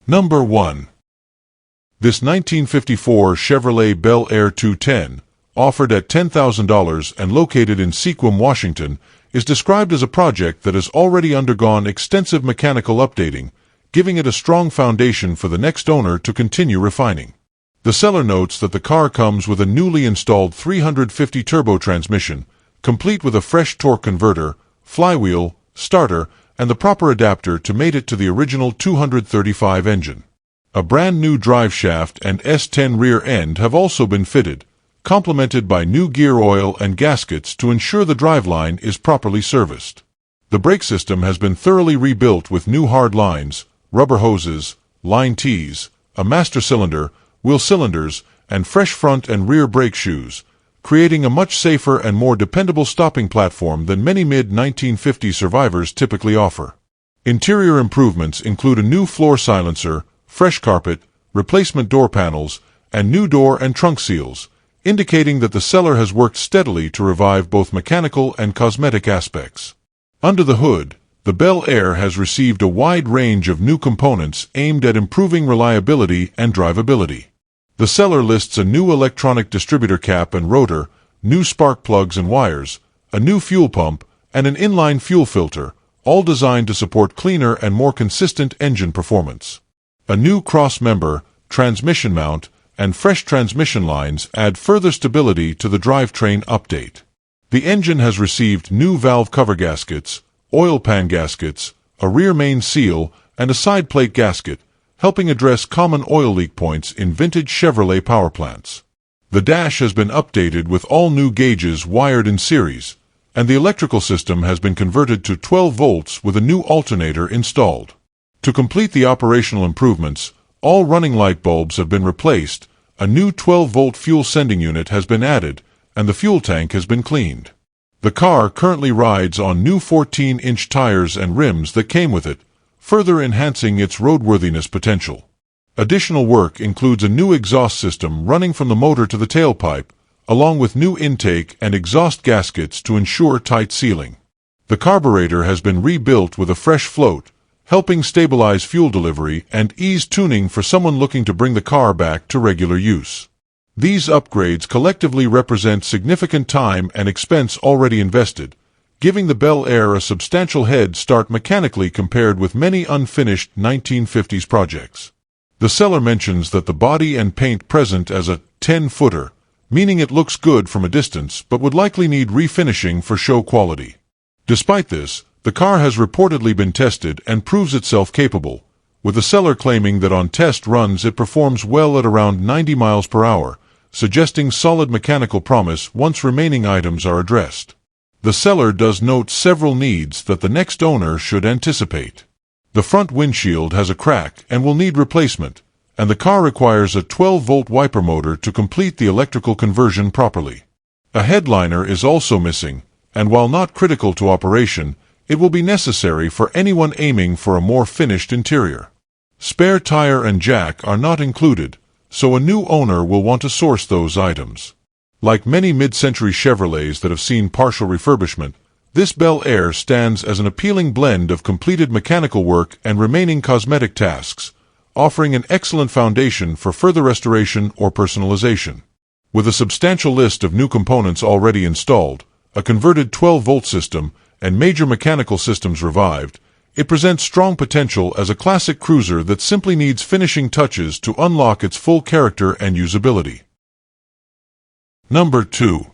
Number 1. This 1954 Chevrolet Bel Air 210, offered at $10,000 and located in Sequim, Washington, is described as a project that has already undergone extensive mechanical updating, giving it a strong foundation for the next owner to continue refining. The seller notes that the car comes with a newly installed 350 turbo transmission, complete with a fresh torque converter, flywheel, starter, and the proper adapter to mate it to the original 235 engine. A brand new drive shaft and S10 rear end have also been fitted, complemented by new gear oil and gaskets to ensure the driveline is properly serviced. The brake system has been thoroughly rebuilt with new hard lines, rubber hoses, line tees, a master cylinder, wheel cylinders, and fresh front and rear brake shoes, creating a much safer and more dependable stopping platform than many mid-1950s survivors typically offer. Interior improvements include a new floor silencer, fresh carpet, replacement door panels, and new door and trunk seals, indicating that the seller has worked steadily to revive both mechanical and cosmetic aspects. Under the hood, the Bel Air has received a wide range of new components aimed at improving reliability and drivability. The seller lists a new electronic distributor cap and rotor, new spark plugs and wires, a new fuel pump, and an inline fuel filter, all designed to support cleaner and more consistent engine performance. A new cross-member, transmission mount, and fresh transmission lines add further stability to the drivetrain update. The engine has received new valve cover gaskets, oil pan gaskets, a rear main seal, and a side plate gasket, helping address common oil leak points in vintage Chevrolet power plants. The dash has been updated with all new gauges wired in series, and the electrical system has been converted to 12 volts with a new alternator installed. To complete the operational improvements, all running light bulbs have been replaced, a new 12-volt fuel sending unit has been added, and the fuel tank has been cleaned. The car currently rides on new 14-inch tires and rims that came with it, further enhancing its roadworthiness potential. Additional work includes a new exhaust system running from the motor to the tailpipe, along with new intake and exhaust gaskets to ensure tight sealing. The carburetor has been rebuilt with a fresh float, helping stabilize fuel delivery and ease tuning for someone looking to bring the car back to regular use. These upgrades collectively represent significant time and expense already invested, giving the Bel Air a substantial head start mechanically compared with many unfinished 1950s projects. The seller mentions that the body and paint present as a 10-footer, meaning it looks good from a distance but would likely need refinishing for show quality. Despite this, the car has reportedly been tested and proves itself capable, with the seller claiming that on test runs it performs well at around 90 miles per hour, suggesting solid mechanical promise once remaining items are addressed. The seller does note several needs that the next owner should anticipate. The front windshield has a crack and will need replacement, and the car requires a 12-volt wiper motor to complete the electrical conversion properly. A headliner is also missing, and while not critical to operation, it will be necessary for anyone aiming for a more finished interior. Spare tire and jack are not included, so a new owner will want to source those items. Like many mid-century Chevrolets that have seen partial refurbishment, this Bel Air stands as an appealing blend of completed mechanical work and remaining cosmetic tasks, offering an excellent foundation for further restoration or personalization. With a substantial list of new components already installed, a converted 12-volt system, and major mechanical systems revived, it presents strong potential as a classic cruiser that simply needs finishing touches to unlock its full character and usability. Number 2.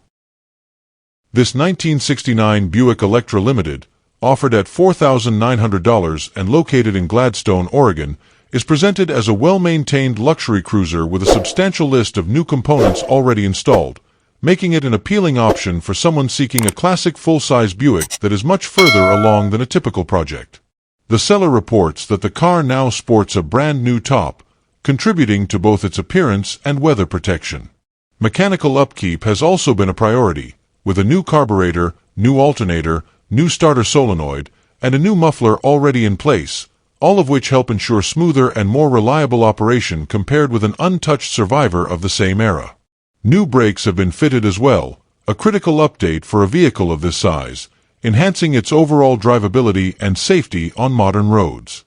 This 1969 Buick Electra Limited, offered at $4,900 and located in Gladstone, Oregon, is presented as a well-maintained luxury cruiser with a substantial list of new components already installed, making it an appealing option for someone seeking a classic full-size Buick that is much further along than a typical project. The seller reports that the car now sports a brand new top, contributing to both its appearance and weather protection. Mechanical upkeep has also been a priority, with a new carburetor, new alternator, new starter solenoid, and a new muffler already in place, all of which help ensure smoother and more reliable operation compared with an untouched survivor of the same era. New brakes have been fitted as well, a critical update for a vehicle of this size, enhancing its overall drivability and safety on modern roads.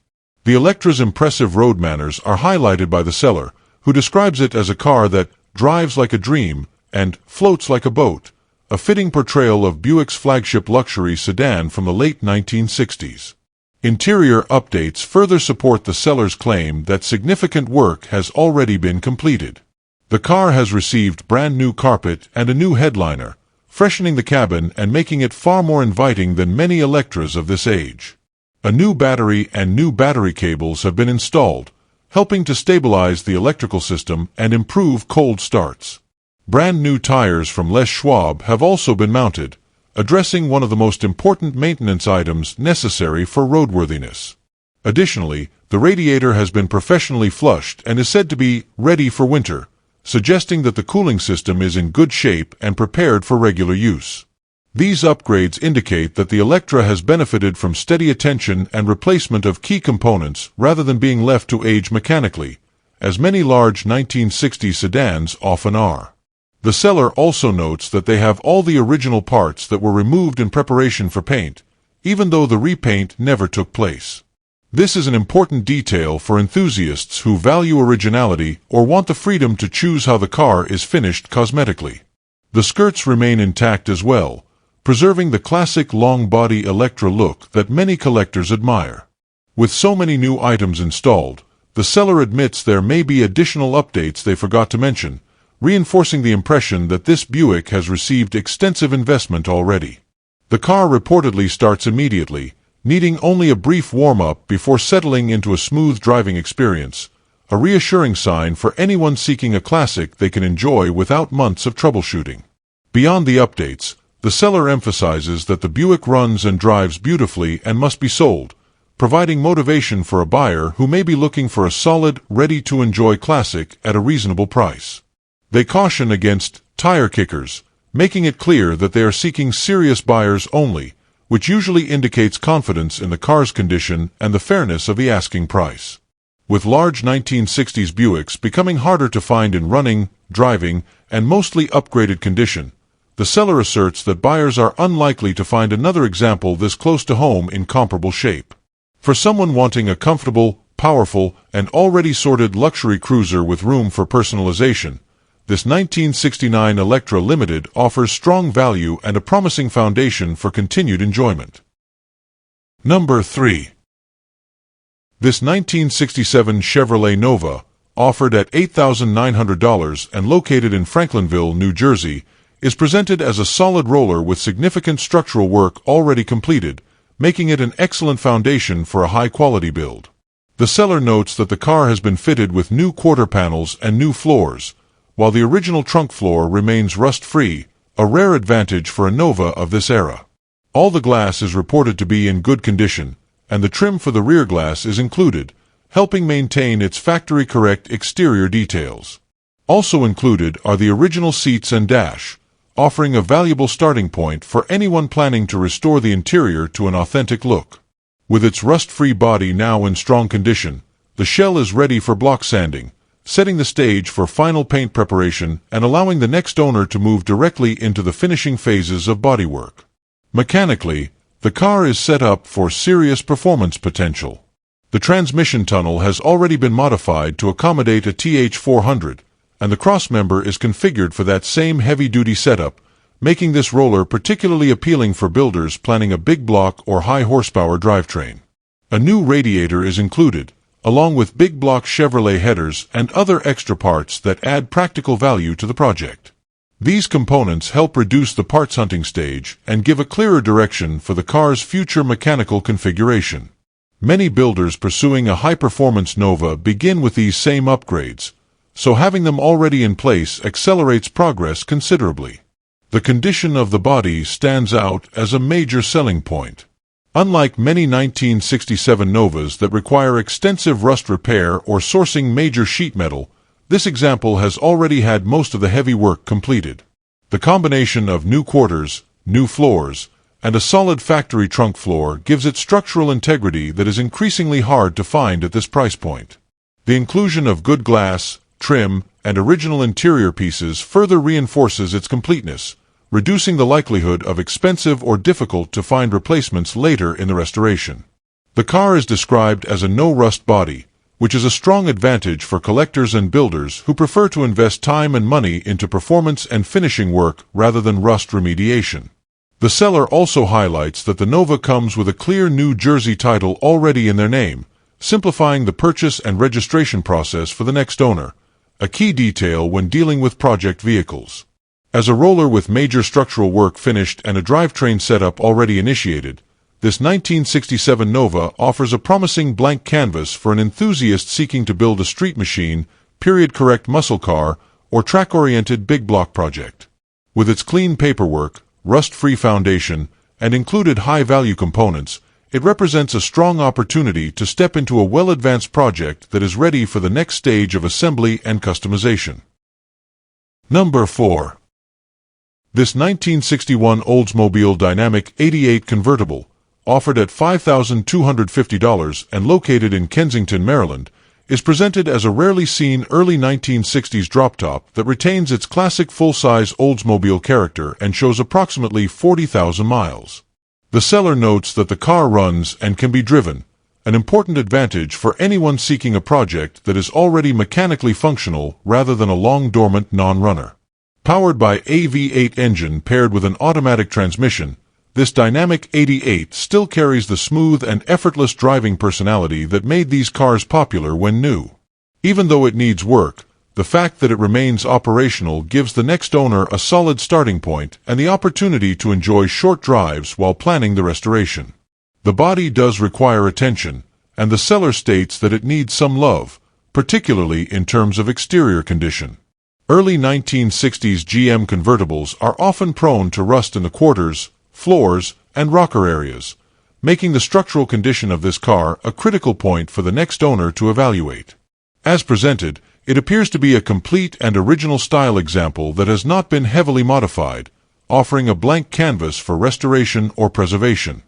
The Electra's impressive road manners are highlighted by the seller, who describes it as a car that drives like a dream and floats like a boat, a fitting portrayal of Buick's flagship luxury sedan from the late 1960s. Interior updates further support the seller's claim that significant work has already been completed. The car has received brand new carpet and a new headliner, freshening the cabin and making it far more inviting than many Electras of this age. A new battery and new battery cables have been installed, helping to stabilize the electrical system and improve cold starts. Brand new tires from Les Schwab have also been mounted, addressing one of the most important maintenance items necessary for roadworthiness. Additionally, the radiator has been professionally flushed and is said to be ready for winter, suggesting that the cooling system is in good shape and prepared for regular use. These upgrades indicate that the Electra has benefited from steady attention and replacement of key components rather than being left to age mechanically, as many large 1960s sedans often are. The seller also notes that they have all the original parts that were removed in preparation for paint, even though the repaint never took place. This is an important detail for enthusiasts who value originality or want the freedom to choose how the car is finished cosmetically. The skirts remain intact as well, preserving the classic long-body Electra look that many collectors admire. With so many new items installed, the seller admits there may be additional updates they forgot to mention, reinforcing the impression that this Buick has received extensive investment already. The car reportedly starts immediately, needing only a brief warm-up before settling into a smooth driving experience, a reassuring sign for anyone seeking a classic they can enjoy without months of troubleshooting. Beyond the updates, the seller emphasizes that the Buick runs and drives beautifully and must be sold, providing motivation for a buyer who may be looking for a solid, ready-to-enjoy classic at a reasonable price. They caution against tire kickers, making it clear that they are seeking serious buyers only, which usually indicates confidence in the car's condition and the fairness of the asking price. With large 1960s Buicks becoming harder to find in running, driving, and mostly upgraded condition, the seller asserts that buyers are unlikely to find another example this close to home in comparable shape. For someone wanting a comfortable, powerful, and already sorted luxury cruiser with room for personalization, this 1969 Electra Limited offers strong value and a promising foundation for continued enjoyment. Number 3. This 1967 Chevrolet Nova, offered at $8,900 and located in Franklinville, New Jersey, is presented as a solid roller with significant structural work already completed, making it an excellent foundation for a high-quality build. The seller notes that the car has been fitted with new quarter panels and new floors, while the original trunk floor remains rust-free, a rare advantage for a Nova of this era. All the glass is reported to be in good condition, and the trim for the rear glass is included, helping maintain its factory-correct exterior details. Also included are the original seats and dash, offering a valuable starting point for anyone planning to restore the interior to an authentic look. With its rust-free body now in strong condition, the shell is ready for block sanding, setting the stage for final paint preparation and allowing the next owner to move directly into the finishing phases of bodywork. Mechanically, the car is set up for serious performance potential. The transmission tunnel has already been modified to accommodate a TH400, and the crossmember is configured for that same heavy-duty setup, making this roller particularly appealing for builders planning a big block or high-horsepower drivetrain. A new radiator is included, along with big block Chevrolet headers and other extra parts that add practical value to the project. These components help reduce the parts hunting stage and give a clearer direction for the car's future mechanical configuration. Many builders pursuing a high-performance Nova begin with these same upgrades, so having them already in place accelerates progress considerably. The condition of the body stands out as a major selling point. Unlike many 1967 Novas that require extensive rust repair or sourcing major sheet metal, this example has already had most of the heavy work completed. The combination of new quarters, new floors, and a solid factory trunk floor gives it structural integrity that is increasingly hard to find at this price point. The inclusion of good glass, trim, and original interior pieces further reinforces its completeness, reducing the likelihood of expensive or difficult-to-find replacements later in the restoration. The car is described as a no-rust body, which is a strong advantage for collectors and builders who prefer to invest time and money into performance and finishing work rather than rust remediation. The seller also highlights that the Nova comes with a clear New Jersey title already in their name, simplifying the purchase and registration process for the next owner, a key detail when dealing with project vehicles. As a roller with major structural work finished and a drivetrain setup already initiated, this 1967 Nova offers a promising blank canvas for an enthusiast seeking to build a street machine, period-correct muscle car, or track-oriented big block project. With its clean paperwork, rust-free foundation, and included high-value components, it represents a strong opportunity to step into a well-advanced project that is ready for the next stage of assembly and customization. Number 4. This 1961 Oldsmobile Dynamic 88 convertible, offered at $5,250 and located in Kensington, Maryland, is presented as a rarely seen early 1960s drop-top that retains its classic full-size Oldsmobile character and shows approximately 40,000 miles. The seller notes that the car runs and can be driven, an important advantage for anyone seeking a project that is already mechanically functional rather than a long-dormant non-runner. Powered by a V8 engine paired with an automatic transmission, this Dynamic 88 still carries the smooth and effortless driving personality that made these cars popular when new. Even though it needs work, the fact that it remains operational gives the next owner a solid starting point and the opportunity to enjoy short drives while planning the restoration. The body does require attention, and the seller states that it needs some love, particularly in terms of exterior condition. Early 1960s GM convertibles are often prone to rust in the quarters, floors, and rocker areas, making the structural condition of this car a critical point for the next owner to evaluate. As presented, it appears to be a complete and original style example that has not been heavily modified, offering a blank canvas for restoration or preservation.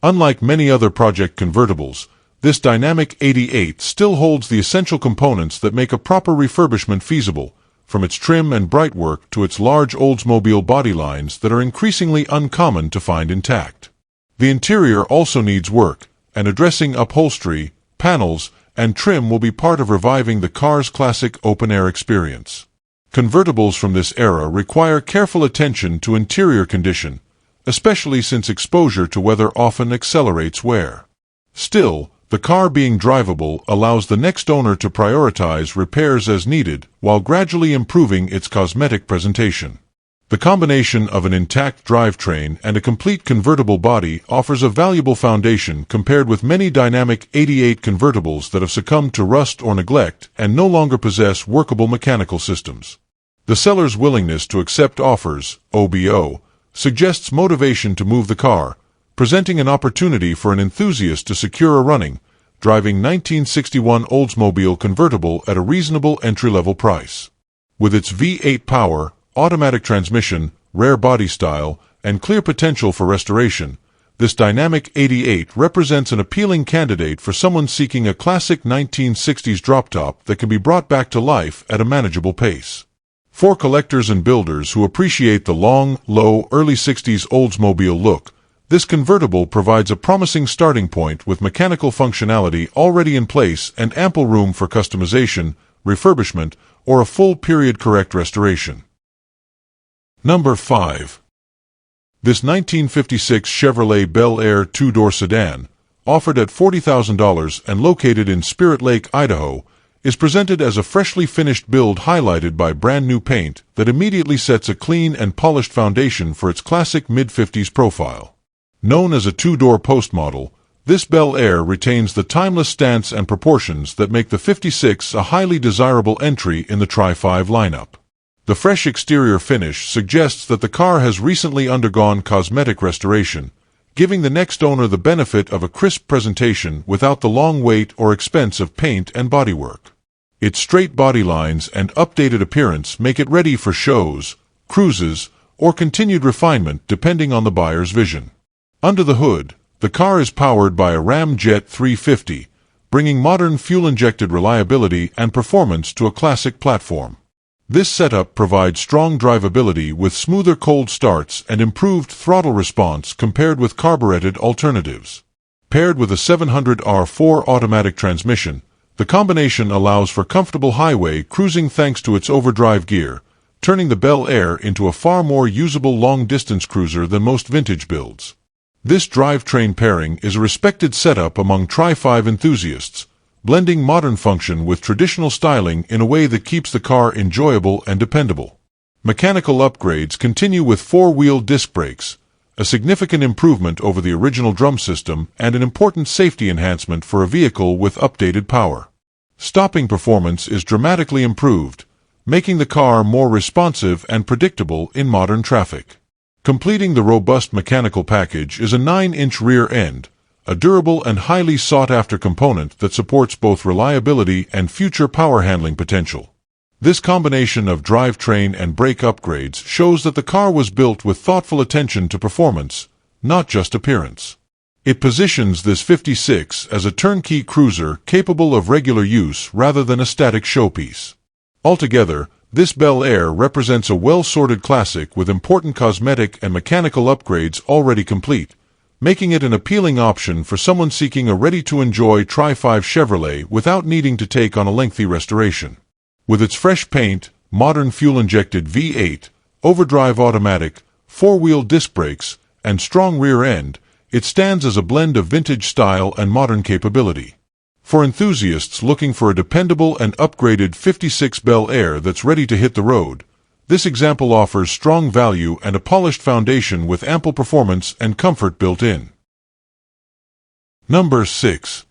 Unlike many other project convertibles, this Dynamic 88 still holds the essential components that make a proper refurbishment feasible, from its trim and brightwork to its large Oldsmobile body lines that are increasingly uncommon to find intact. The interior also needs work, and addressing upholstery, panels, and trim will be part of reviving the car's classic open-air experience. Convertibles from this era require careful attention to interior condition, especially since exposure to weather often accelerates wear. Still, the car being drivable allows the next owner to prioritize repairs as needed while gradually improving its cosmetic presentation. The combination of an intact drivetrain and a complete convertible body offers a valuable foundation compared with many Dynamic 88 convertibles that have succumbed to rust or neglect and no longer possess workable mechanical systems. The seller's willingness to accept offers, OBO, suggests motivation to move the car, presenting an opportunity for an enthusiast to secure a running, driving 1961 Oldsmobile convertible at a reasonable entry-level price. With its V8 power, automatic transmission, rare body style, and clear potential for restoration, this Dynamic 88 represents an appealing candidate for someone seeking a classic 1960s drop-top that can be brought back to life at a manageable pace. For collectors and builders who appreciate the long, low, early 60s Oldsmobile look, this convertible provides a promising starting point with mechanical functionality already in place and ample room for customization, refurbishment, or a full period-correct restoration. Number 5. This 1956 Chevrolet Bel Air two-door sedan, offered at $40,000 and located in Spirit Lake, Idaho, is presented as a freshly finished build highlighted by brand-new paint that immediately sets a clean and polished foundation for its classic mid-50s profile. Known as a two-door post model, this Bel Air retains the timeless stance and proportions that make the 56 a highly desirable entry in the Tri-5 lineup. The fresh exterior finish suggests that the car has recently undergone cosmetic restoration, giving the next owner the benefit of a crisp presentation without the long wait or expense of paint and bodywork. Its straight body lines and updated appearance make it ready for shows, cruises, or continued refinement depending on the buyer's vision. Under the hood, the car is powered by a Ram Jet 350, bringing modern fuel-injected reliability and performance to a classic platform. This setup provides strong drivability with smoother cold starts and improved throttle response compared with carbureted alternatives. Paired with a 700R4 automatic transmission, the combination allows for comfortable highway cruising thanks to its overdrive gear, turning the Bel Air into a far more usable long-distance cruiser than most vintage builds. This drivetrain pairing is a respected setup among Tri-5 enthusiasts, blending modern function with traditional styling in a way that keeps the car enjoyable and dependable. Mechanical upgrades continue with four-wheel disc brakes, a significant improvement over the original drum system and an important safety enhancement for a vehicle with updated power. Stopping performance is dramatically improved, making the car more responsive and predictable in modern traffic. Completing the robust mechanical package is a 9-inch rear end, a durable and highly sought-after component that supports both reliability and future power handling potential. This combination of drivetrain and brake upgrades shows that the car was built with thoughtful attention to performance, not just appearance. It positions this 56 as a turnkey cruiser capable of regular use rather than a static showpiece. Altogether, this Bel Air represents a well-sorted classic with important cosmetic and mechanical upgrades already complete, making it an appealing option for someone seeking a ready-to-enjoy Tri-5 Chevrolet without needing to take on a lengthy restoration. With its fresh paint, modern fuel-injected V8, overdrive automatic, four-wheel disc brakes, and strong rear end, it stands as a blend of vintage style and modern capability. For enthusiasts looking for a dependable and upgraded 56 Bel Air that's ready to hit the road, this example offers strong value and a polished foundation with ample performance and comfort built in. Number 6.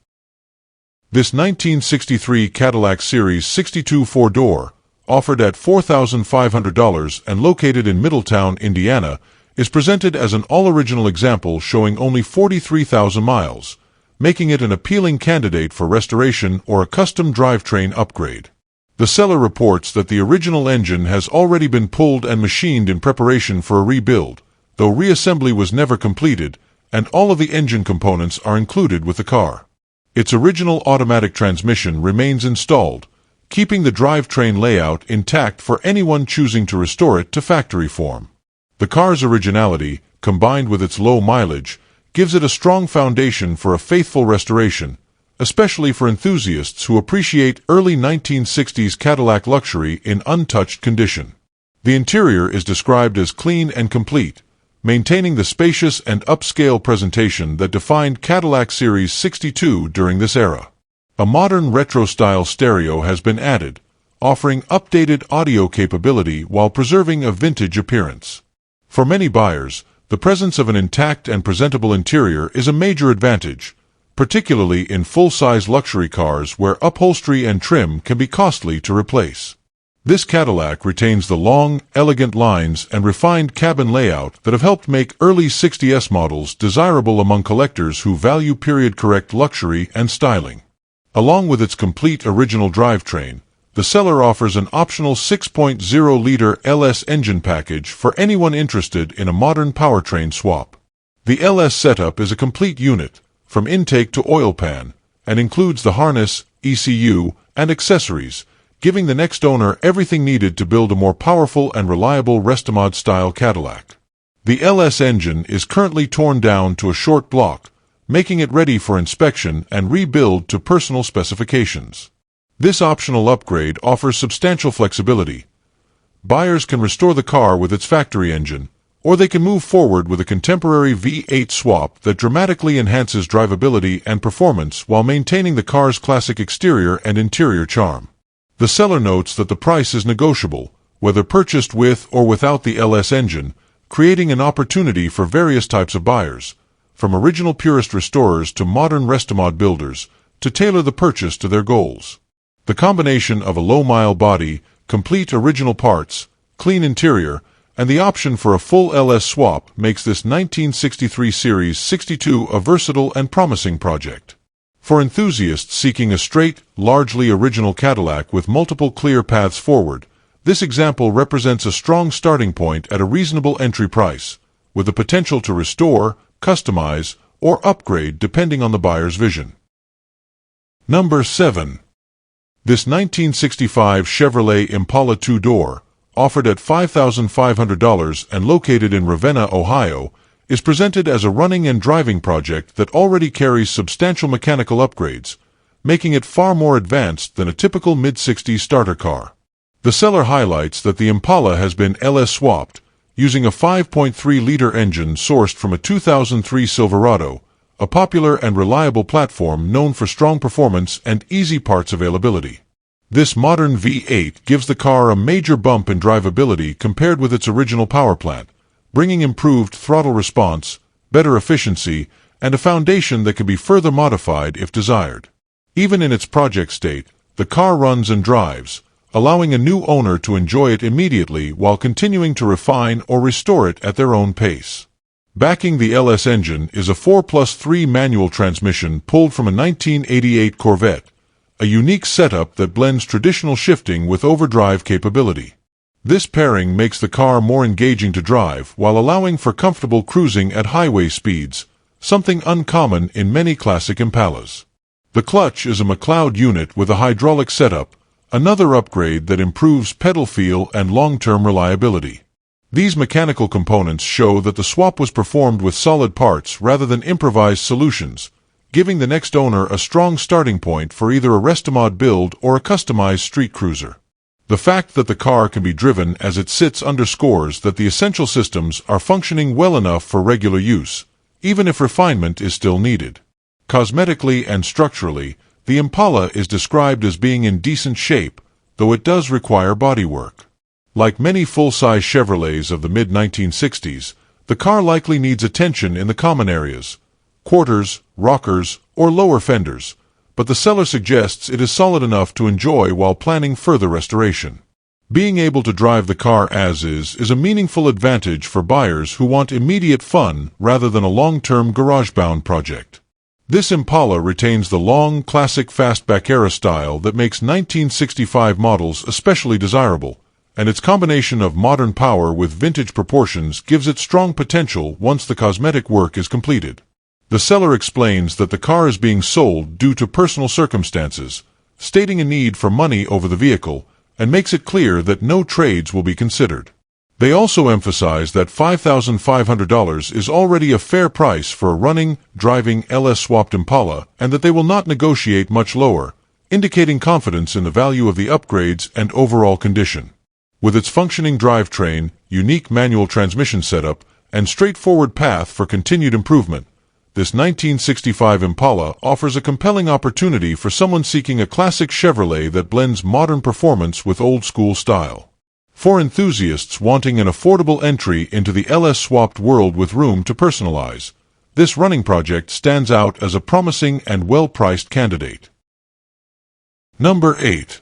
This 1963 Cadillac Series 62 four-door, offered at $4,500 and located in Middletown, Indiana, is presented as an all-original example showing only 43,000 miles, making it an appealing candidate for restoration or a custom drivetrain upgrade. The seller reports that the original engine has already been pulled and machined in preparation for a rebuild, though reassembly was never completed, and all of the engine components are included with the car. Its original automatic transmission remains installed, keeping the drivetrain layout intact for anyone choosing to restore it to factory form. The car's originality, combined with its low mileage, gives it a strong foundation for a faithful restoration, especially for enthusiasts who appreciate early 1960s Cadillac luxury in untouched condition. The interior is described as clean and complete, maintaining the spacious and upscale presentation that defined Cadillac Series 62 during this era. A modern retro-style stereo has been added, offering updated audio capability while preserving a vintage appearance. For many buyers, the presence of an intact and presentable interior is a major advantage, particularly in full-size luxury cars where upholstery and trim can be costly to replace. This Cadillac retains the long, elegant lines and refined cabin layout that have helped make early 60s models desirable among collectors who value period-correct luxury and styling. Along with its complete original drivetrain, the seller offers an optional 6.0-liter LS engine package for anyone interested in a modern powertrain swap. The LS setup is a complete unit, from intake to oil pan, and includes the harness, ECU, and accessories, giving the next owner everything needed to build a more powerful and reliable Restomod-style Cadillac. The LS engine is currently torn down to a short block, making it ready for inspection and rebuild to personal specifications. This optional upgrade offers substantial flexibility. Buyers can restore the car with its factory engine, or they can move forward with a contemporary V8 swap that dramatically enhances drivability and performance while maintaining the car's classic exterior and interior charm. The seller notes that the price is negotiable, whether purchased with or without the LS engine, creating an opportunity for various types of buyers, from original purist restorers to modern Restomod builders, to tailor the purchase to their goals. The combination of a low-mile body, complete original parts, clean interior, and the option for a full LS swap makes this 1963 Series 62 a versatile and promising project. For enthusiasts seeking a straight, largely original Cadillac with multiple clear paths forward, this example represents a strong starting point at a reasonable entry price, with the potential to restore, customize, or upgrade depending on the buyer's vision. Number 7. This 1965 Chevrolet Impala two-door, offered at $5,500 and located in Ravenna, Ohio, is presented as a running and driving project that already carries substantial mechanical upgrades, making it far more advanced than a typical mid-60s starter car. The seller highlights that the Impala has been LS swapped, using a 5.3-liter engine sourced from a 2003 Silverado, a popular and reliable platform known for strong performance and easy parts availability. This modern V8 gives the car a major bump in drivability compared with its original power plant, bringing improved throttle response, better efficiency, and a foundation that can be further modified if desired. Even in its project state, the car runs and drives, allowing a new owner to enjoy it immediately while continuing to refine or restore it at their own pace. Backing the LS engine is a 4+3 manual transmission pulled from a 1988 Corvette, a unique setup that blends traditional shifting with overdrive capability. This pairing makes the car more engaging to drive while allowing for comfortable cruising at highway speeds, something uncommon in many classic Impalas. The clutch is a McLeod unit with a hydraulic setup, another upgrade that improves pedal feel and long-term reliability. These mechanical components show that the swap was performed with solid parts rather than improvised solutions, giving the next owner a strong starting point for either a Restomod build or a customized street cruiser. The fact that the car can be driven as it sits underscores that the essential systems are functioning well enough for regular use, even if refinement is still needed. Cosmetically and structurally, the Impala is described as being in decent shape, though it does require bodywork. Like many full-size Chevrolets of the mid-1960s, the car likely needs attention in the common areas, quarters, rockers, or lower fenders, but the seller suggests it is solid enough to enjoy while planning further restoration. Being able to drive the car as is a meaningful advantage for buyers who want immediate fun rather than a long-term garage-bound project. This Impala retains the long, classic fastback-era style that makes 1965 models especially desirable, and its combination of modern power with vintage proportions gives it strong potential once the cosmetic work is completed. The seller explains that the car is being sold due to personal circumstances, stating a need for money over the vehicle, and makes it clear that no trades will be considered. They also emphasize that $5,500 is already a fair price for a running, driving LS-swapped Impala and that they will not negotiate much lower, indicating confidence in the value of the upgrades and overall condition. With its functioning drivetrain, unique manual transmission setup, and straightforward path for continued improvement, this 1965 Impala offers a compelling opportunity for someone seeking a classic Chevrolet that blends modern performance with old-school style. For enthusiasts wanting an affordable entry into the LS-swapped world with room to personalize, this running project stands out as a promising and well-priced candidate. Number 8.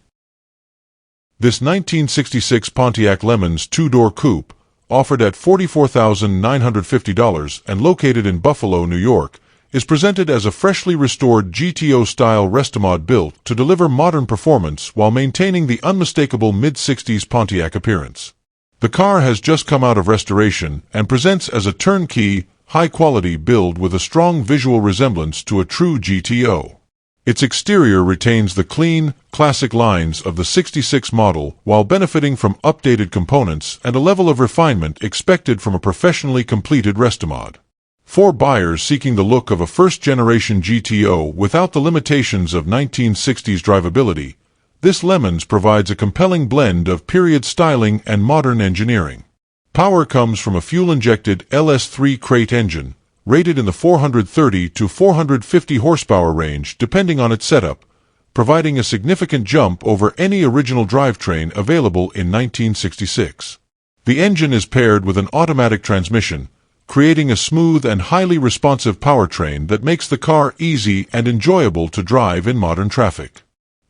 This 1966 Pontiac LeMans two-door coupe, offered at $44,950 and located in Buffalo, New York, is presented as a freshly restored GTO-style Restomod built to deliver modern performance while maintaining the unmistakable mid-60s Pontiac appearance. The car has just come out of restoration and presents as a turnkey, high-quality build with a strong visual resemblance to a true GTO. Its exterior retains the clean, classic lines of the '66 model while benefiting from updated components and a level of refinement expected from a professionally completed Restomod. For buyers seeking the look of a first-generation GTO without the limitations of 1960s drivability, this LeMans provides a compelling blend of period styling and modern engineering. Power comes from a fuel-injected LS3 crate engine, rated in the 430 to 450 horsepower range depending on its setup, providing a significant jump over any original drivetrain available in 1966. The engine is paired with an automatic transmission, creating a smooth and highly responsive powertrain that makes the car easy and enjoyable to drive in modern traffic.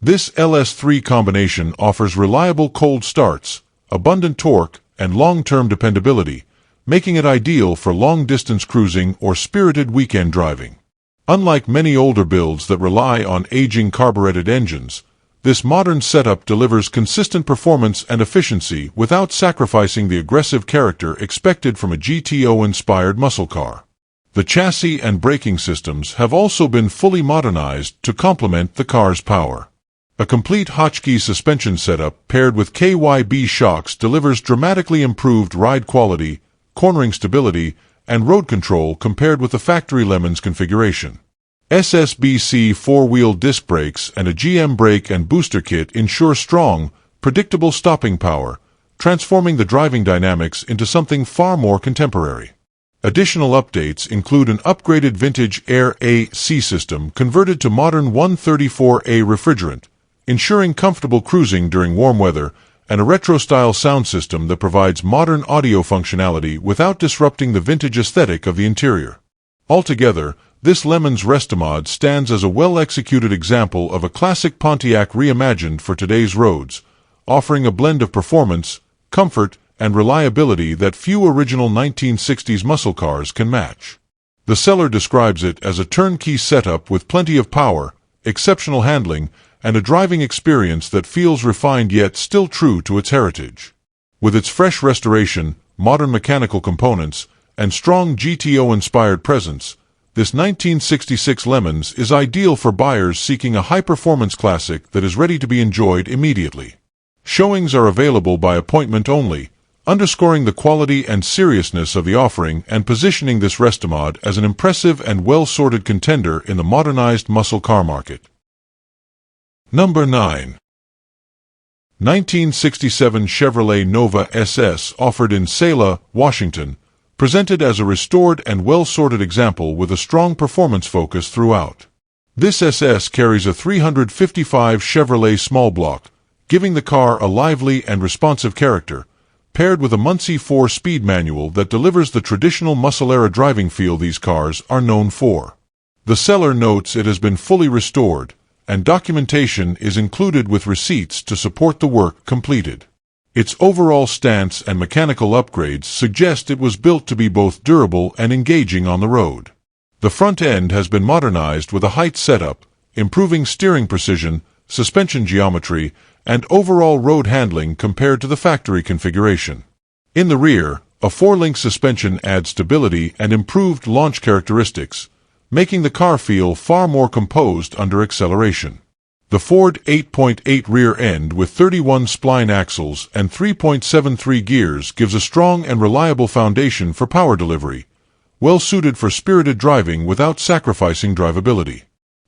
This LS3 combination offers reliable cold starts, abundant torque, and long-term dependability, making it ideal for long-distance cruising or spirited weekend driving. Unlike many older builds that rely on aging carbureted engines, this modern setup delivers consistent performance and efficiency without sacrificing the aggressive character expected from a GTO-inspired muscle car. The chassis and braking systems have also been fully modernized to complement the car's power. A complete Hotchkiss suspension setup paired with KYB shocks delivers dramatically improved ride quality, cornering stability, and road control compared with the factory LeMans configuration. SSBC 4-wheel disc brakes and a GM brake and booster kit ensure strong, predictable stopping power, transforming the driving dynamics into something far more contemporary. Additional updates include an upgraded vintage Air AC system converted to modern 134A refrigerant, ensuring comfortable cruising during warm weather, and a retro-style sound system that provides modern audio functionality without disrupting the vintage aesthetic of the interior. Altogether, this LeMans Restomod stands as a well-executed example of a classic Pontiac reimagined for today's roads, offering a blend of performance, comfort, and reliability that few original 1960s muscle cars can match. The seller describes it as a turnkey setup with plenty of power, exceptional handling, and a driving experience that feels refined yet still true to its heritage. With its fresh restoration, modern mechanical components, and strong GTO-inspired presence, this 1966 LeMans is ideal for buyers seeking a high-performance classic that is ready to be enjoyed immediately. Showings are available by appointment only, underscoring the quality and seriousness of the offering and positioning this Restomod as an impressive and well-sorted contender in the modernized muscle car market. Number 9. 1967 Chevrolet Nova SS offered in Selah, Washington, presented as a restored and well-sorted example with a strong performance focus throughout. This SS carries a 355 Chevrolet small block, giving the car a lively and responsive character, paired with a Muncie 4-speed manual that delivers the traditional muscle-era driving feel these cars are known for. The seller notes it has been fully restored, and documentation is included with receipts to support the work completed. Its overall stance and mechanical upgrades suggest it was built to be both durable and engaging on the road. The front end has been modernized with a height setup, improving steering precision, suspension geometry, and overall road handling compared to the factory configuration. In the rear, a 4-link suspension adds stability and improved launch characteristics, making the car feel far more composed under acceleration. The Ford 8.8 rear end with 31 spline axles and 3.73 gears gives a strong and reliable foundation for power delivery, well suited for spirited driving without sacrificing drivability.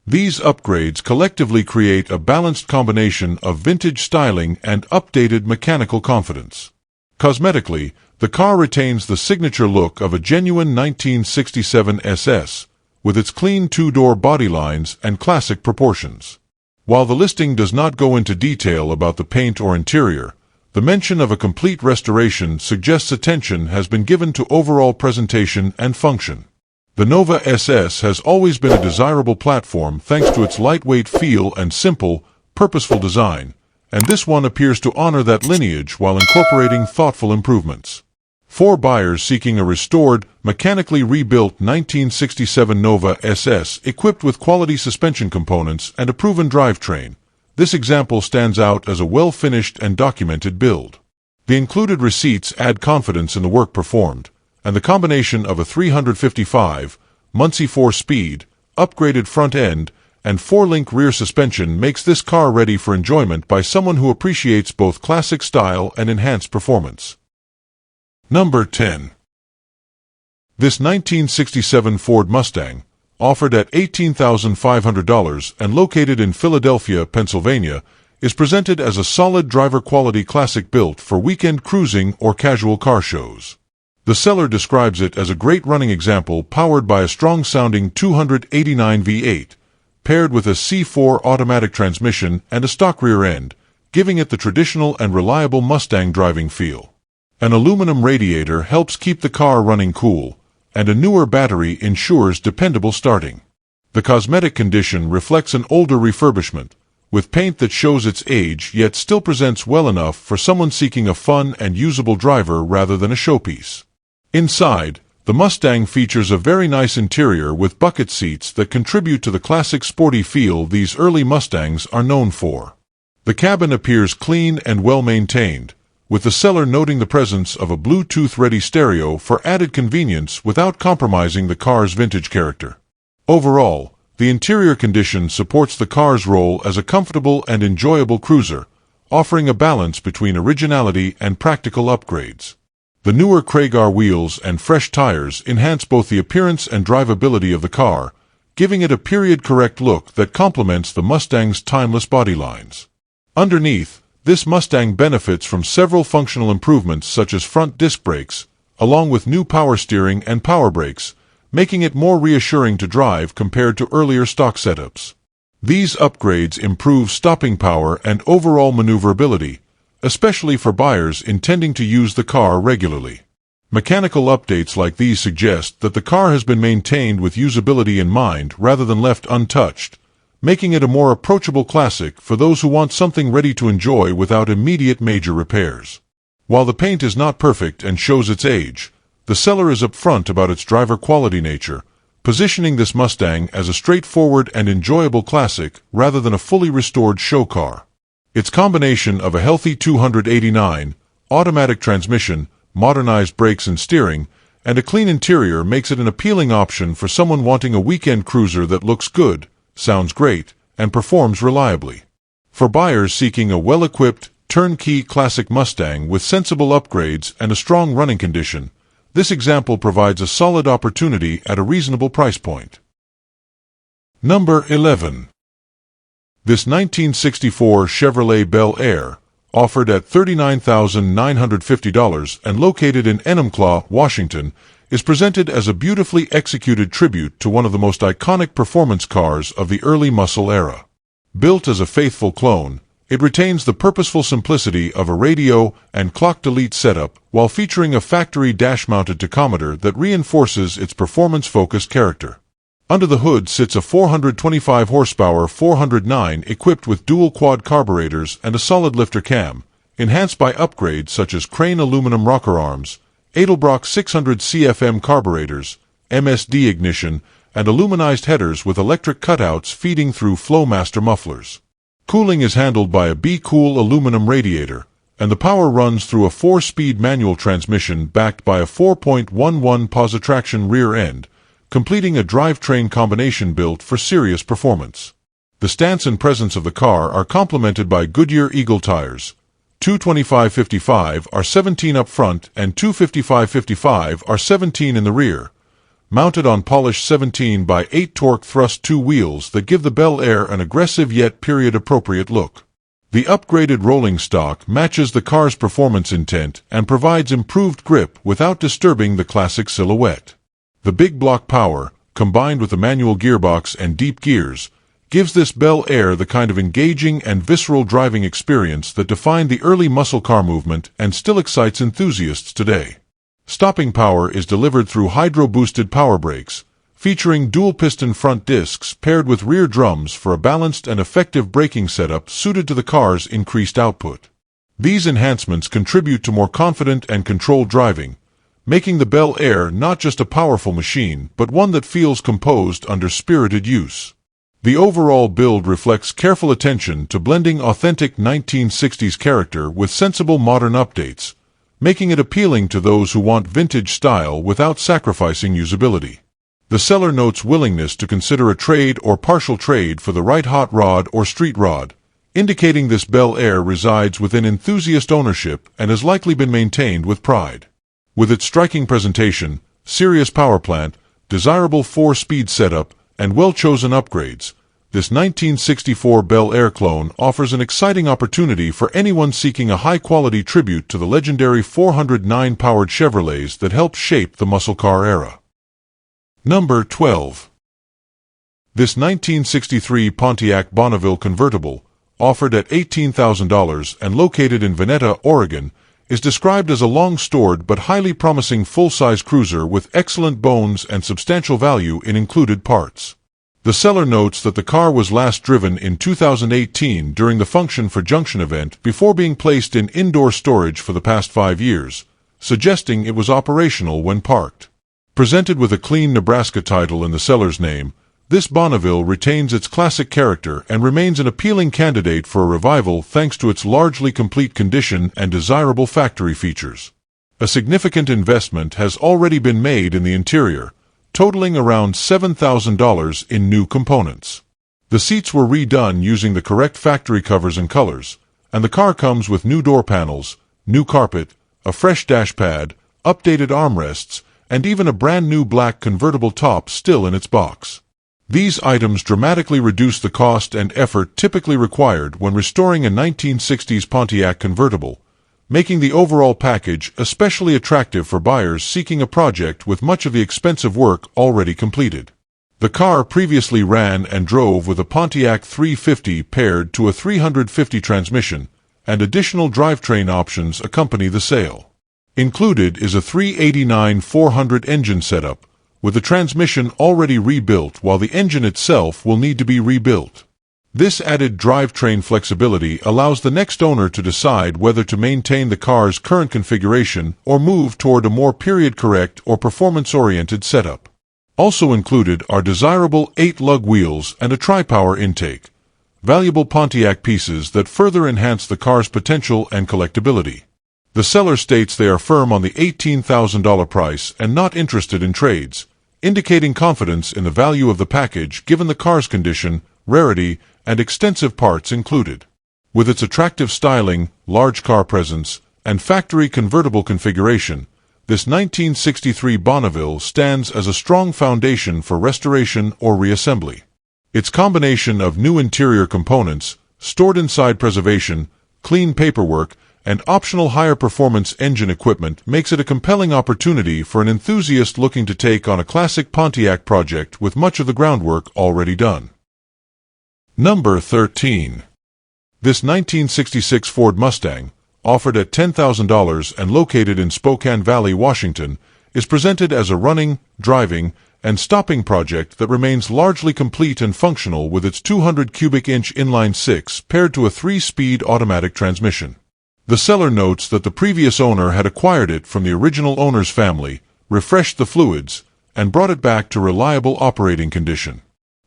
These upgrades collectively create a balanced combination of vintage styling and updated mechanical confidence. Cosmetically, the car retains the signature look of a genuine 1967 SS, with its clean 2-door body lines and classic proportions. While the listing does not go into detail about the paint or interior, the mention of a complete restoration suggests attention has been given to overall presentation and function. The Nova SS has always been a desirable platform thanks to its lightweight feel and simple, purposeful design, and this one appears to honor that lineage while incorporating thoughtful improvements. For buyers seeking a restored, mechanically rebuilt 1967 Nova SS equipped with quality suspension components and a proven drivetrain, this example stands out as a well-finished and documented build. The included receipts add confidence in the work performed, and the combination of a 355, Muncie 4-speed, upgraded front end, and 4-link rear suspension makes this car ready for enjoyment by someone who appreciates both classic style and enhanced performance. Number 10. This 1967 Ford Mustang, offered at $18,500 and located in Philadelphia, Pennsylvania, is presented as a solid driver-quality classic built for weekend cruising or casual car shows. The seller describes it as a great running example powered by a strong-sounding 289 V8, paired with a C4 automatic transmission and a stock rear end, giving it the traditional and reliable Mustang driving feel. An aluminum radiator helps keep the car running cool, and a newer battery ensures dependable starting. The cosmetic condition reflects an older refurbishment, with paint that shows its age yet still presents well enough for someone seeking a fun and usable driver rather than a showpiece. Inside, the Mustang features a very nice interior with bucket seats that contribute to the classic sporty feel these early Mustangs are known for. The cabin appears clean and well-maintained, with the seller noting the presence of a Bluetooth-ready stereo for added convenience without compromising the car's vintage character. Overall, the interior condition supports the car's role as a comfortable and enjoyable cruiser, offering a balance between originality and practical upgrades. The newer Craigar wheels and fresh tires enhance both the appearance and drivability of the car, giving it a period-correct look that complements the Mustang's timeless body lines. Underneath, this Mustang benefits from several functional improvements such as front disc brakes, along with new power steering and power brakes, making it more reassuring to drive compared to earlier stock setups. These upgrades improve stopping power and overall maneuverability, especially for buyers intending to use the car regularly. Mechanical updates like these suggest that the car has been maintained with usability in mind rather than left untouched, making it a more approachable classic for those who want something ready to enjoy without immediate major repairs. While the paint is not perfect and shows its age, the seller is upfront about its driver quality nature, positioning this Mustang as a straightforward and enjoyable classic rather than a fully restored show car. Its combination of a healthy 289, automatic transmission, modernized brakes and steering, and a clean interior makes it an appealing option for someone wanting a weekend cruiser that looks good, sounds great, and performs reliably. For buyers seeking a well-equipped, turnkey classic Mustang with sensible upgrades and a strong running condition, this example provides a solid opportunity at a reasonable price point. Number 11. This 1964 Chevrolet Bel Air, offered at $39,950 and located in Enumclaw, Washington, is presented as a beautifully executed tribute to one of the most iconic performance cars of the early muscle era. Built as a faithful clone, it retains the purposeful simplicity of a radio and clock-delete setup while featuring a factory dash-mounted tachometer that reinforces its performance-focused character. Under the hood sits a 425 horsepower 409 equipped with dual quad carburetors and a solid lifter cam, enhanced by upgrades such as Crane aluminum rocker arms, Edelbrock 600 CFM carburetors, MSD ignition, and aluminized headers with electric cutouts feeding through Flowmaster mufflers. Cooling is handled by a B-Cool aluminum radiator, and the power runs through a 4-speed manual transmission backed by a 4.11 positraction rear end, completing a drivetrain combination built for serious performance. The stance and presence of the car are complemented by Goodyear Eagle tires. 225/55 are 17 up front and 255/55 are 17 in the rear, mounted on polished 17x8 torque thrust 2 wheels that give the Bel Air an aggressive yet period-appropriate look. The upgraded rolling stock matches the car's performance intent and provides improved grip without disturbing the classic silhouette. The big block power, combined with the manual gearbox and deep gears, gives this Bel Air the kind of engaging and visceral driving experience that defined the early muscle car movement and still excites enthusiasts today. Stopping power is delivered through hydro-boosted power brakes, featuring dual-piston front discs paired with rear drums for a balanced and effective braking setup suited to the car's increased output. These enhancements contribute to more confident and controlled driving, making the Bel Air not just a powerful machine, but one that feels composed under spirited use. The overall build reflects careful attention to blending authentic 1960s character with sensible modern updates, making it appealing to those who want vintage style without sacrificing usability. The seller notes willingness to consider a trade or partial trade for the right hot rod or street rod, indicating this Bel Air resides within enthusiast ownership and has likely been maintained with pride. With its striking presentation, serious power plant, desirable 4-speed setup, and well-chosen upgrades, this 1964 Bel Air clone offers an exciting opportunity for anyone seeking a high-quality tribute to the legendary 409-powered Chevrolets that helped shape the muscle car era. Number 12. This 1963 Pontiac Bonneville convertible, offered at $18,000 and located in Veneta, Oregon, is described as a long-stored but highly promising full-size cruiser with excellent bones and substantial value in included parts. The seller notes that the car was last driven in 2018 during the Function for Junction event before being placed in indoor storage for the past 5 years, suggesting it was operational when parked. Presented with a clean Nebraska title in the seller's name, this Bonneville retains its classic character and remains an appealing candidate for a revival thanks to its largely complete condition and desirable factory features. A significant investment has already been made in the interior, totaling around $7,000 in new components. The seats were redone using the correct factory covers and colors, and the car comes with new door panels, new carpet, a fresh dash pad, updated armrests, and even a brand new black convertible top still in its box. These items dramatically reduce the cost and effort typically required when restoring a 1960s Pontiac convertible, making the overall package especially attractive for buyers seeking a project with much of the expensive work already completed. The car previously ran and drove with a Pontiac 350 paired to a 350 transmission, and additional drivetrain options accompany the sale. Included is a 389-400 engine setup, with the transmission already rebuilt while the engine itself will need to be rebuilt. This added drivetrain flexibility allows the next owner to decide whether to maintain the car's current configuration or move toward a more period-correct or performance-oriented setup. Also included are desirable 8-lug wheels and a tri-power intake, valuable Pontiac pieces that further enhance the car's potential and collectability. The seller states they are firm on the $18,000 price and not interested in trades, indicating confidence in the value of the package given the car's condition, rarity, and extensive parts included. With its attractive styling, large car presence, and factory convertible configuration, this 1963 Bonneville stands as a strong foundation for restoration or reassembly. Its combination of new interior components, stored inside preservation, clean paperwork, and optional higher performance engine equipment makes it a compelling opportunity for an enthusiast looking to take on a classic Pontiac project with much of the groundwork already done. Number 13. This 1966 Ford Mustang, offered at $10,000 and located in Spokane Valley, Washington, is presented as a running, driving, and stopping project that remains largely complete and functional with its 200 cubic inch inline-six paired to a 3-speed automatic transmission. The seller notes that the previous owner had acquired it from the original owner's family, refreshed the fluids, and brought it back to reliable operating condition.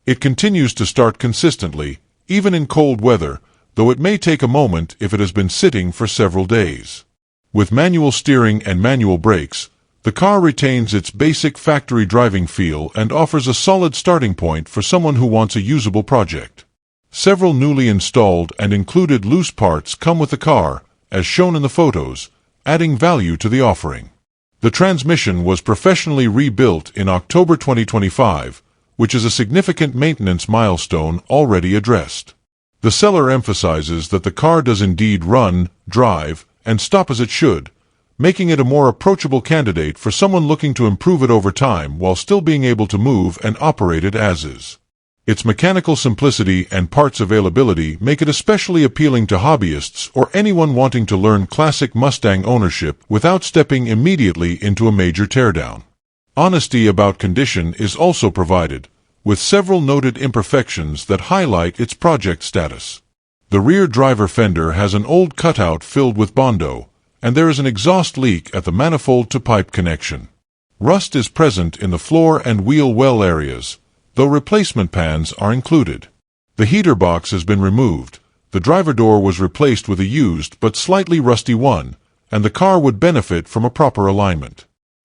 It continues to start consistently, even in cold weather, though it may take a moment if it has been sitting for several days. With manual steering and manual brakes, the car retains its basic factory driving feel and offers a solid starting point for someone who wants a usable project. Several newly installed and included loose parts come with the car, as shown in the photos, adding value to the offering. The transmission was professionally rebuilt in October 2025, which is a significant maintenance milestone already addressed. The seller emphasizes that the car does indeed run, drive, and stop as it should, making it a more approachable candidate for someone looking to improve it over time while still being able to move and operate it as is. Its mechanical simplicity and parts availability make it especially appealing to hobbyists or anyone wanting to learn classic Mustang ownership without stepping immediately into a major teardown. Honesty about condition is also provided, with several noted imperfections that highlight its project status. The rear driver fender has an old cutout filled with Bondo, and there is an exhaust leak at the manifold-to-pipe connection. Rust is present in the floor and wheel well areas, though replacement pans are included. The heater box has been removed, the driver door was replaced with a used but slightly rusty one, and the car would benefit from a proper alignment.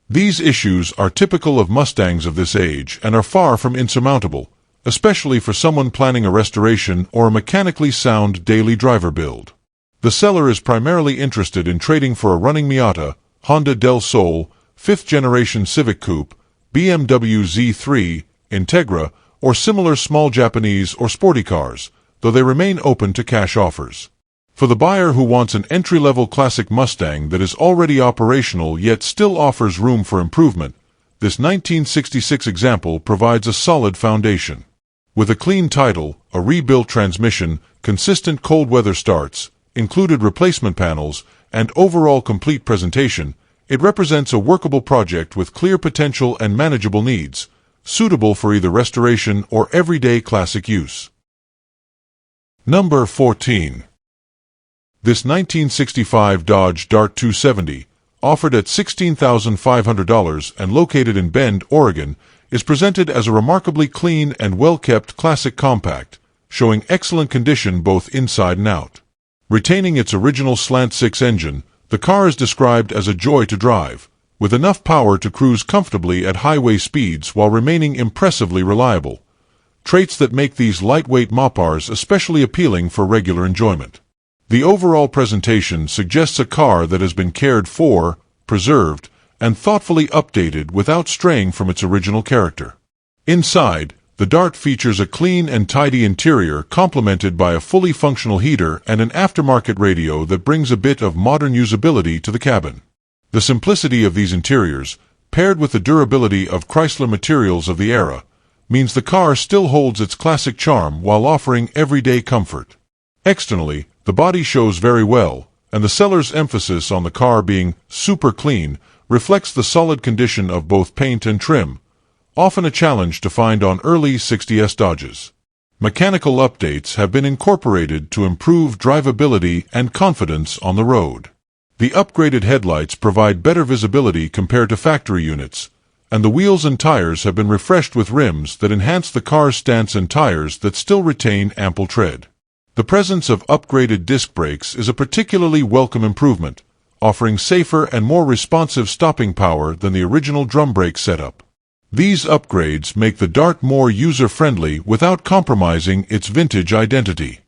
These issues are typical of Mustangs of this age and are far from insurmountable, especially for someone planning a restoration or a mechanically sound daily driver build. The seller is primarily interested in trading for a running Miata, Honda Del Sol, 5th generation Civic Coupe, BMW Z3, Integra, or similar small Japanese or sporty cars, though they remain open to cash offers. For the buyer who wants an entry-level classic Mustang that is already operational yet still offers room for improvement, this 1966 example provides a solid foundation. With a clean title, a rebuilt transmission, consistent cold weather starts, included replacement panels, and overall complete presentation, it represents a workable project with clear potential and manageable needs, suitable for either restoration or everyday classic use. Number 14. This 1965 Dodge Dart 270, offered at $16,500 and located in Bend, Oregon, is presented as a remarkably clean and well-kept classic compact, showing excellent condition both inside and out. Retaining its original slant-six engine, the car is described as a joy to drive, with enough power to cruise comfortably at highway speeds while remaining impressively reliable, traits that make these lightweight Mopars especially appealing for regular enjoyment. The overall presentation suggests a car that has been cared for, preserved, and thoughtfully updated without straying from its original character. Inside, the Dart features a clean and tidy interior complemented by a fully functional heater and an aftermarket radio that brings a bit of modern usability to the cabin. The simplicity of these interiors, paired with the durability of Chrysler materials of the era, means the car still holds its classic charm while offering everyday comfort. Externally, the body shows very well, and the seller's emphasis on the car being super clean reflects the solid condition of both paint and trim, often a challenge to find on early 60s Dodges. Mechanical updates have been incorporated to improve drivability and confidence on the road. The upgraded headlights provide better visibility compared to factory units, and the wheels and tires have been refreshed with rims that enhance the car's stance and tires that still retain ample tread. The presence of upgraded disc brakes is a particularly welcome improvement, offering safer and more responsive stopping power than the original drum brake setup. These upgrades make the Dart more user-friendly without compromising its vintage identity.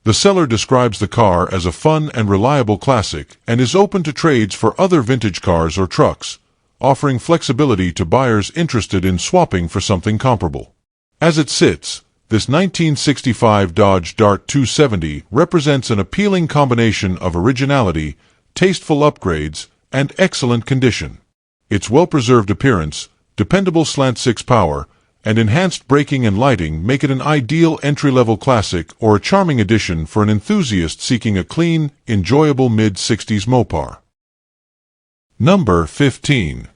The seller describes the car as a fun and reliable classic and is open to trades for other vintage cars or trucks, offering flexibility to buyers interested in swapping for something comparable. As it sits, this 1965 Dodge Dart 270 represents an appealing combination of originality, tasteful upgrades, and excellent condition. Its well-preserved appearance, dependable slant-six power, and enhanced braking and lighting make it an ideal entry-level classic or a charming addition for an enthusiast seeking a clean, enjoyable mid-60s Mopar. Number 15.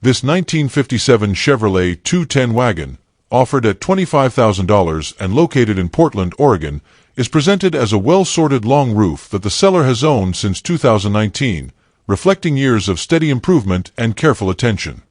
This 1957 Chevrolet 210 wagon, offered at $25,000 and located in Portland, Oregon, is presented as a well-sorted long roof that the seller has owned since 2019, reflecting years of steady improvement and careful attention.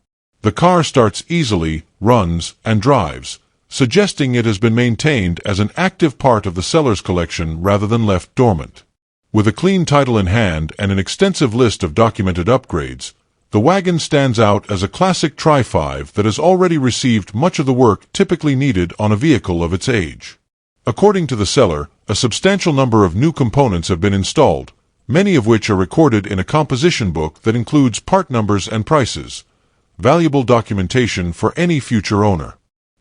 The car starts easily, runs, and drives, suggesting it has been maintained as an active part of the seller's collection rather than left dormant. With a clean title in hand and an extensive list of documented upgrades, the wagon stands out as a classic Tri-5 that has already received much of the work typically needed on a vehicle of its age. According to the seller, a substantial number of new components have been installed, many of which are recorded in a composition book that includes part numbers and prices, valuable documentation for any future owner.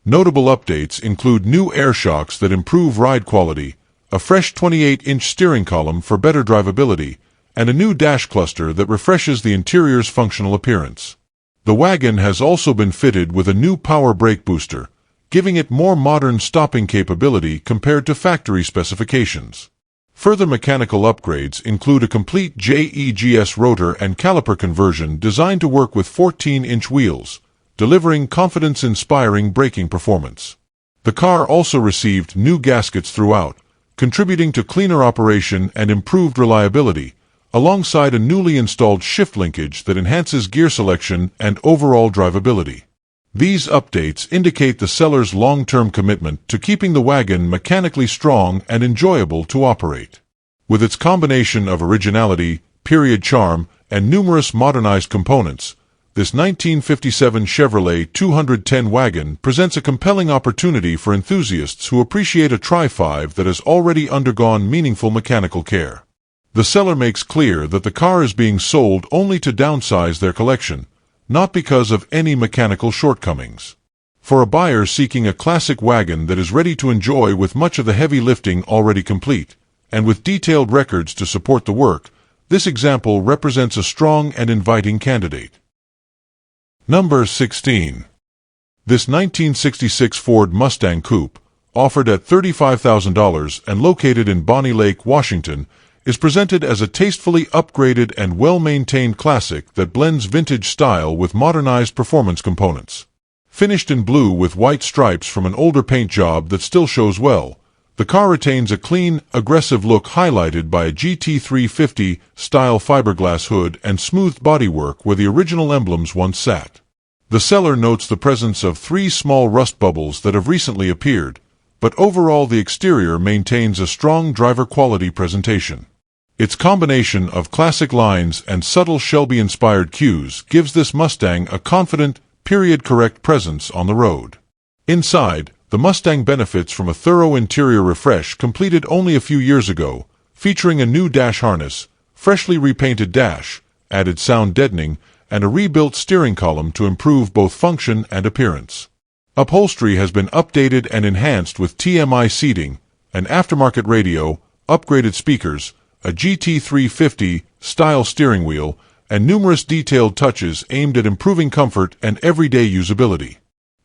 Notable updates include new air shocks that improve ride quality, a fresh 28-inch steering column for better drivability, and a new dash cluster that refreshes the interior's functional appearance. The wagon has also been fitted with a new power brake booster, giving it more modern stopping capability compared to factory specifications. Further mechanical upgrades include a complete JEGS rotor and caliper conversion designed to work with 14-inch wheels, delivering confidence-inspiring braking performance. The car also received new gaskets throughout, contributing to cleaner operation and improved reliability, alongside a newly installed shift linkage that enhances gear selection and overall drivability. These updates indicate the seller's long-term commitment to keeping the wagon mechanically strong and enjoyable to operate. With its combination of originality, period charm, and numerous modernized components, this 1957 Chevrolet 210 wagon presents a compelling opportunity for enthusiasts who appreciate a Tri-5 that has already undergone meaningful mechanical care. The seller makes clear that the car is being sold only to downsize their collection, not because of any mechanical shortcomings. For a buyer seeking a classic wagon that is ready to enjoy with much of the heavy lifting already complete, and with detailed records to support the work, this example represents a strong and inviting candidate. Number 16. This 1966 Ford Mustang Coupe, offered at $35,000 and located in Bonnie Lake, Washington, is presented as a tastefully upgraded and well-maintained classic that blends vintage style with modernized performance components. Finished in blue with white stripes from an older paint job that still shows well, the car retains a clean, aggressive look highlighted by a GT350-style fiberglass hood and smoothed bodywork where the original emblems once sat. The seller notes the presence of 3 small rust bubbles that have recently appeared, but overall the exterior maintains a strong driver-quality presentation. Its combination of classic lines and subtle Shelby-inspired cues gives this Mustang a confident, period-correct presence on the road. Inside, the Mustang benefits from a thorough interior refresh completed only a few years ago, featuring a new dash harness, freshly repainted dash, added sound deadening, and a rebuilt steering column to improve both function and appearance. Upholstery has been updated and enhanced with TMI seating, an aftermarket radio, upgraded speakers, a GT350 style steering wheel, and numerous detailed touches aimed at improving comfort and everyday usability.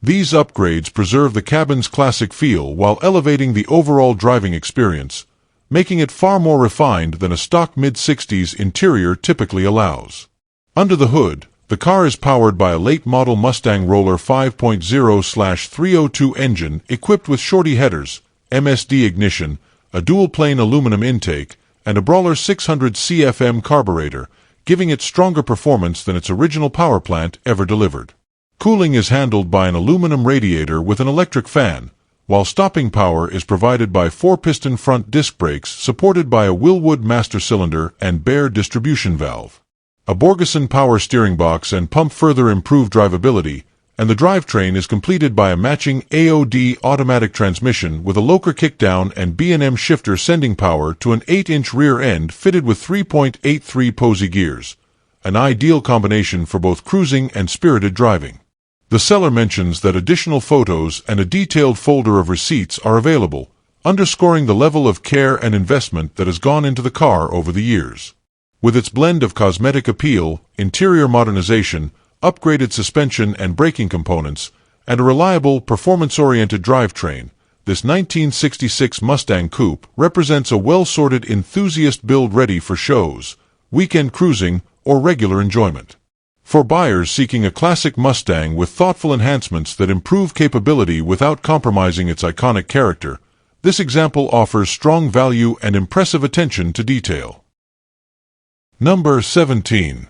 These upgrades preserve the cabin's classic feel while elevating the overall driving experience, making it far more refined than a stock mid-60s interior typically allows. Under the hood, the car is powered by a late-model Mustang Roller 5.0/302 engine equipped with shorty headers, MSD ignition, a dual-plane aluminum intake, and a Brawler 600 CFM carburetor, giving it stronger performance than its original power plant ever delivered. Cooling is handled by an aluminum radiator with an electric fan, while stopping power is provided by 4-piston front disc brakes supported by a Willwood master cylinder and Baer distribution valve. A Borgeson power steering box and pump further improve drivability, and the drivetrain is completed by a matching AOD automatic transmission with a Locher kickdown and B&M shifter sending power to an 8-inch rear end fitted with 3.83 Posey gears, an ideal combination for both cruising and spirited driving. The seller mentions that additional photos and a detailed folder of receipts are available, underscoring the level of care and investment that has gone into the car over the years. With its blend of cosmetic appeal, interior modernization, upgraded suspension and braking components, and a reliable, performance-oriented drivetrain, this 1966 Mustang Coupe represents a well-sorted enthusiast build ready for shows, weekend cruising, or regular enjoyment. For buyers seeking a classic Mustang with thoughtful enhancements that improve capability without compromising its iconic character, this example offers strong value and impressive attention to detail. Number 17.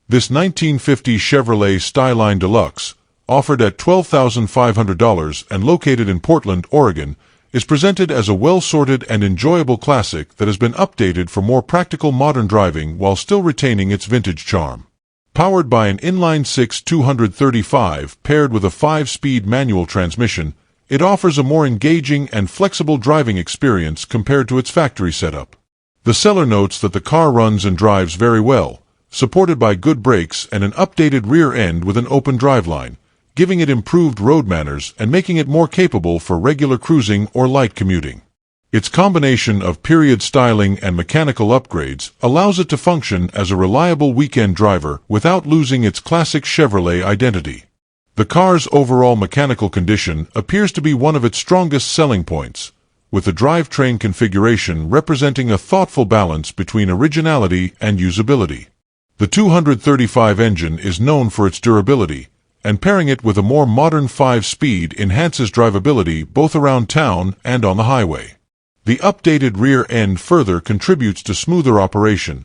This 1950 Chevrolet Styleline Deluxe, offered at $12,500 and located in Portland, Oregon, is presented as a well-sorted and enjoyable classic that has been updated for more practical modern driving while still retaining its vintage charm. Powered by an inline-six 235 paired with a 5-speed manual transmission, it offers a more engaging and flexible driving experience compared to its factory setup. The seller notes that the car runs and drives very well, supported by good brakes and an updated rear end with an open driveline, giving it improved road manners and making it more capable for regular cruising or light commuting. Its combination of period styling and mechanical upgrades allows it to function as a reliable weekend driver without losing its classic Chevrolet identity. The car's overall mechanical condition appears to be one of its strongest selling points, with the drivetrain configuration representing a thoughtful balance between originality and usability. The 235 engine is known for its durability, and pairing it with a more modern 5-speed enhances drivability both around town and on the highway. The updated rear end further contributes to smoother operation,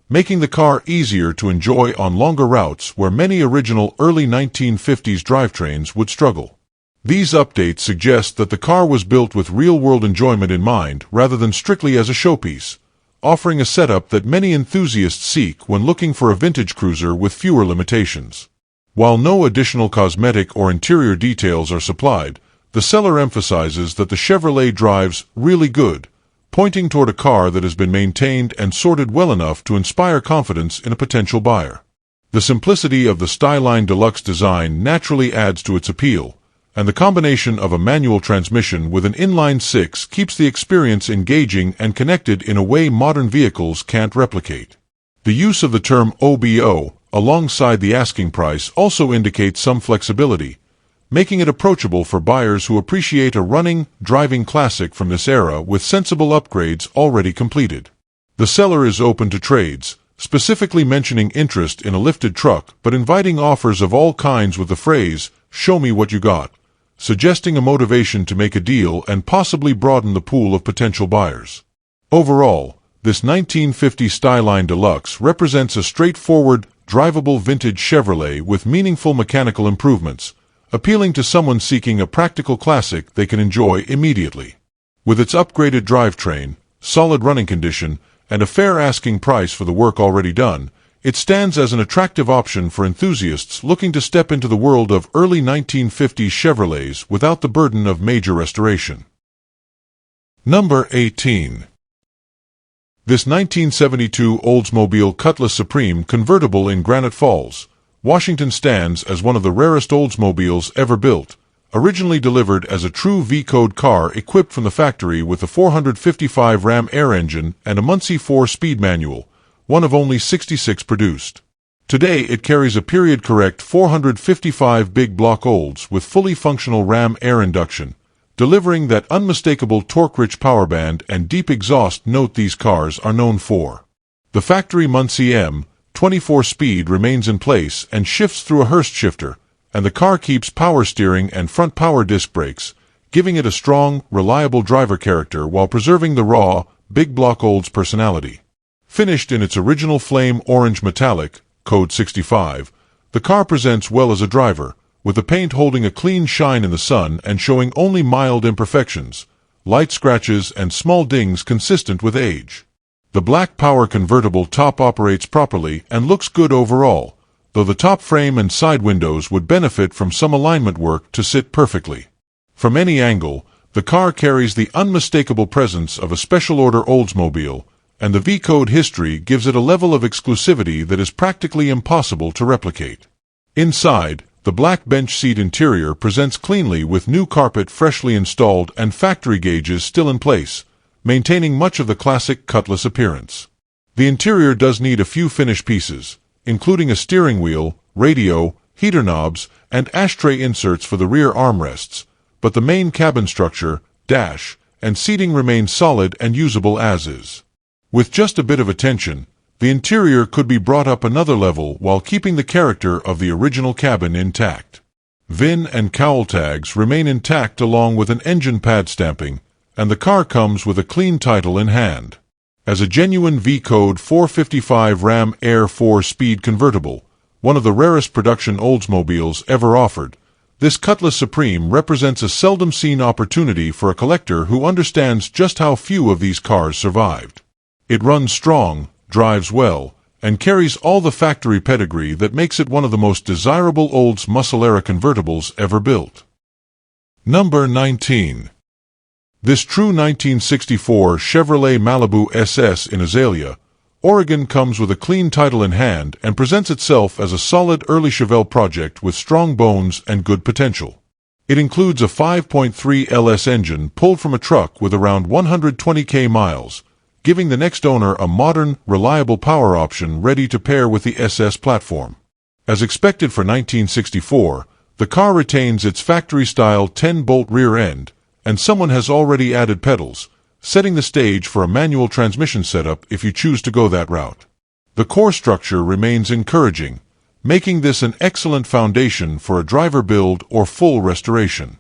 making the car easier to enjoy on longer routes where many original early 1950s drivetrains would struggle. These updates suggest that the car was built with real-world enjoyment in mind rather than strictly as a showpiece, offering a setup that many enthusiasts seek when looking for a vintage cruiser with fewer limitations. While no additional cosmetic or interior details are supplied, the seller emphasizes that the Chevrolet drives really good, pointing toward a car that has been maintained and sorted well enough to inspire confidence in a potential buyer. The simplicity of the Styleline Deluxe design naturally adds to its appeal, and the combination of a manual transmission with an inline-six keeps the experience engaging and connected in a way modern vehicles can't replicate. The use of the term OBO alongside the asking price also indicates some flexibility, making it approachable for buyers who appreciate a running, driving classic from this era with sensible upgrades already completed. The seller is open to trades, specifically mentioning interest in a lifted truck but inviting offers of all kinds with the phrase, "Show me what you got," suggesting a motivation to make a deal and possibly broaden the pool of potential buyers. Overall, this 1950 Styleline Deluxe represents a straightforward, drivable vintage Chevrolet with meaningful mechanical improvements, appealing to someone seeking a practical classic they can enjoy immediately. With its upgraded drivetrain, solid running condition, and a fair asking price for the work already done, it stands as an attractive option for enthusiasts looking to step into the world of early 1950s Chevrolets without the burden of major restoration. Number 18. This 1972 Oldsmobile Cutlass Supreme convertible in Granite Falls, Washington stands as one of the rarest Oldsmobiles ever built, originally delivered as a true V-code car equipped from the factory with a 455 Ram air engine and a Muncie 4-speed manual, one of only 66 produced. Today it carries a period-correct 455 big block Olds with fully functional Ram air induction, delivering that unmistakable torque-rich power band and deep exhaust note these cars are known for. The factory Muncie M24 speed remains in place and shifts through a Hurst shifter, and the car keeps power steering and front power disc brakes, giving it a strong, reliable driver character while preserving the raw, big block Olds personality. Finished in its original flame orange metallic, code 65, the car presents well as a driver, with the paint holding a clean shine in the sun and showing only mild imperfections, light scratches and small dings consistent with age. The black power convertible top operates properly and looks good overall, though the top frame and side windows would benefit from some alignment work to sit perfectly. From any angle, the car carries the unmistakable presence of a special-order Oldsmobile, and the V-code history gives it a level of exclusivity that is practically impossible to replicate. Inside, the black bench seat interior presents cleanly with new carpet freshly installed and factory gauges still in place, maintaining much of the classic Cutlass appearance. The interior does need a few finish pieces, including a steering wheel, radio, heater knobs, and ashtray inserts for the rear armrests, but the main cabin structure, dash, and seating remain solid and usable as is. With just a bit of attention, the interior could be brought up another level while keeping the character of the original cabin intact. VIN and cowl tags remain intact along with an engine pad stamping, and the car comes with a clean title in hand. As a genuine V-code 455 Ram Air 4-speed convertible, one of the rarest production Oldsmobiles ever offered, this Cutlass Supreme represents a seldom-seen opportunity for a collector who understands just how few of these cars survived. It runs strong, drives well, and carries all the factory pedigree that makes it one of the most desirable Olds muscle-era convertibles ever built. Number 19. This true 1964 Chevrolet Malibu SS in Azalea, Oregon comes with a clean title in hand and presents itself as a solid early Chevelle project with strong bones and good potential. It includes a 5.3 LS engine pulled from a truck with around 120,000 miles, giving the next owner a modern, reliable power option ready to pair with the SS platform. As expected for 1964, the car retains its factory-style 10-bolt rear end, and someone has already added pedals, setting the stage for a manual transmission setup if you choose to go that route. The core structure remains encouraging, making this an excellent foundation for a driver build or full restoration.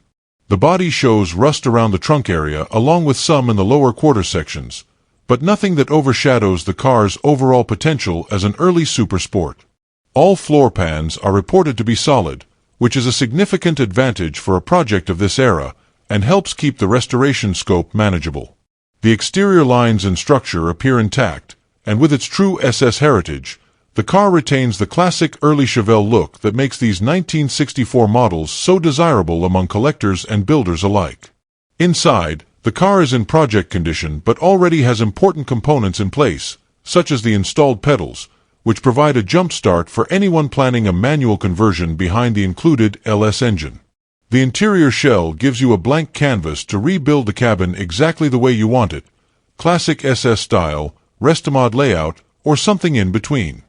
The body shows rust around the trunk area along with some in the lower quarter sections, but nothing that overshadows the car's overall potential as an early supersport. All floor pans are reported to be solid, which is a significant advantage for a project of this era, and helps keep the restoration scope manageable. The exterior lines and structure appear intact, and with its true SS heritage, the car retains the classic early Chevelle look that makes these 1964 models so desirable among collectors and builders alike. Inside, the car is in project condition but already has important components in place, such as the installed pedals, which provide a jump start for anyone planning a manual conversion behind the included LS engine. The interior shell gives you a blank canvas to rebuild the cabin exactly the way you want it, classic SS style, Restomod layout, or something in between.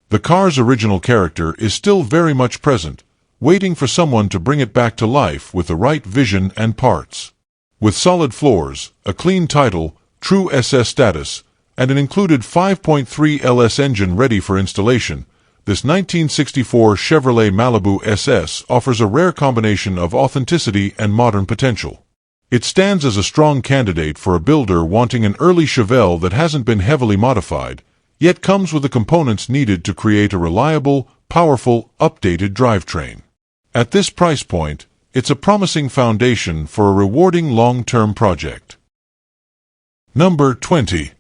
The car's original character is still very much present, waiting for someone to bring it back to life with the right vision and parts. With solid floors, a clean title, true SS status, and an included 5.3 LS engine ready for installation, this 1964 Chevrolet Malibu SS offers a rare combination of authenticity and modern potential. It stands as a strong candidate for a builder wanting an early Chevelle that hasn't been heavily modified, yet comes with the components needed to create a reliable, powerful, updated drivetrain. At this price point, it's a promising foundation for a rewarding long-term project. Number 20.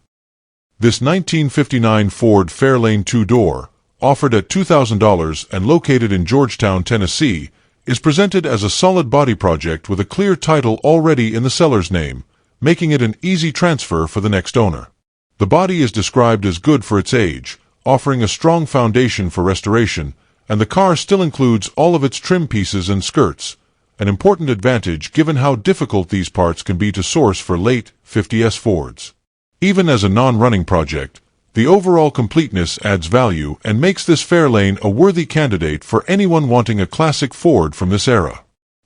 This 1959 Ford Fairlane two-door, offered at $2,000 and located in Georgetown, Tennessee, is presented as a solid body project with a clear title already in the seller's name, making it an easy transfer for the next owner. The body is described as good for its age, offering a strong foundation for restoration, and the car still includes all of its trim pieces and skirts, an important advantage given how difficult these parts can be to source for late 50s Fords. Even as a non-running project, the overall completeness adds value and makes this Fairlane a worthy candidate for anyone wanting a classic Ford from this era.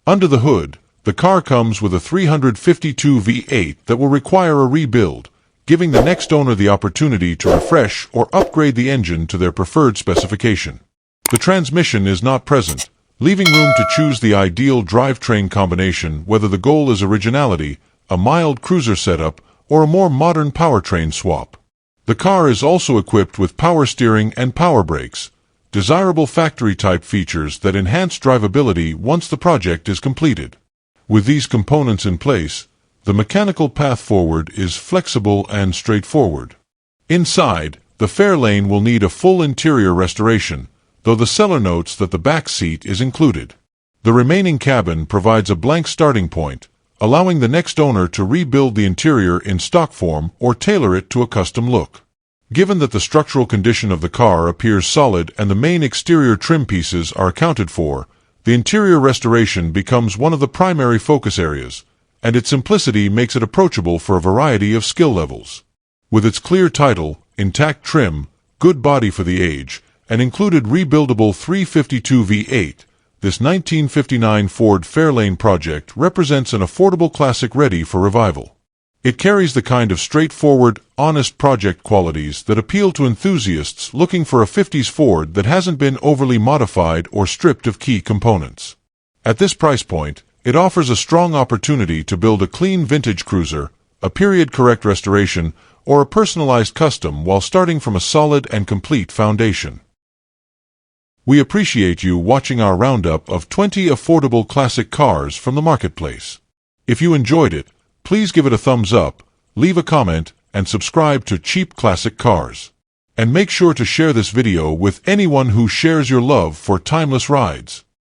Under the hood, the car comes with a 352 V8 that will require a rebuild, giving the next owner the opportunity to refresh or upgrade the engine to their preferred specification. The transmission is not present, leaving room to choose the ideal drivetrain combination, whether the goal is originality, a mild cruiser setup, or a more modern powertrain swap. The car is also equipped with power steering and power brakes, desirable factory-type features that enhance drivability once the project is completed. With these components in place, the mechanical path forward is flexible and straightforward. Inside, the Fairlane will need a full interior restoration, though the seller notes that the back seat is included. The remaining cabin provides a blank starting point, allowing the next owner to rebuild the interior in stock form or tailor it to a custom look. Given that the structural condition of the car appears solid and the main exterior trim pieces are accounted for, the interior restoration becomes one of the primary focus areas, and its simplicity makes it approachable for a variety of skill levels. With its clear title, intact trim, good body for the age, and included rebuildable 352 V8, this 1959 Ford Fairlane project represents an affordable classic ready for revival. It carries the kind of straightforward, honest project qualities that appeal to enthusiasts looking for a 50s Ford that hasn't been overly modified or stripped of key components. At this price point, it offers a strong opportunity to build a clean vintage cruiser, a period-correct restoration, or a personalized custom while starting from a solid and complete foundation. We appreciate you watching our roundup of 20 affordable classic cars from the marketplace. If you enjoyed it, please give it a thumbs up, leave a comment, and subscribe to Cheap Classic Cars. And make sure to share this video with anyone who shares your love for timeless rides.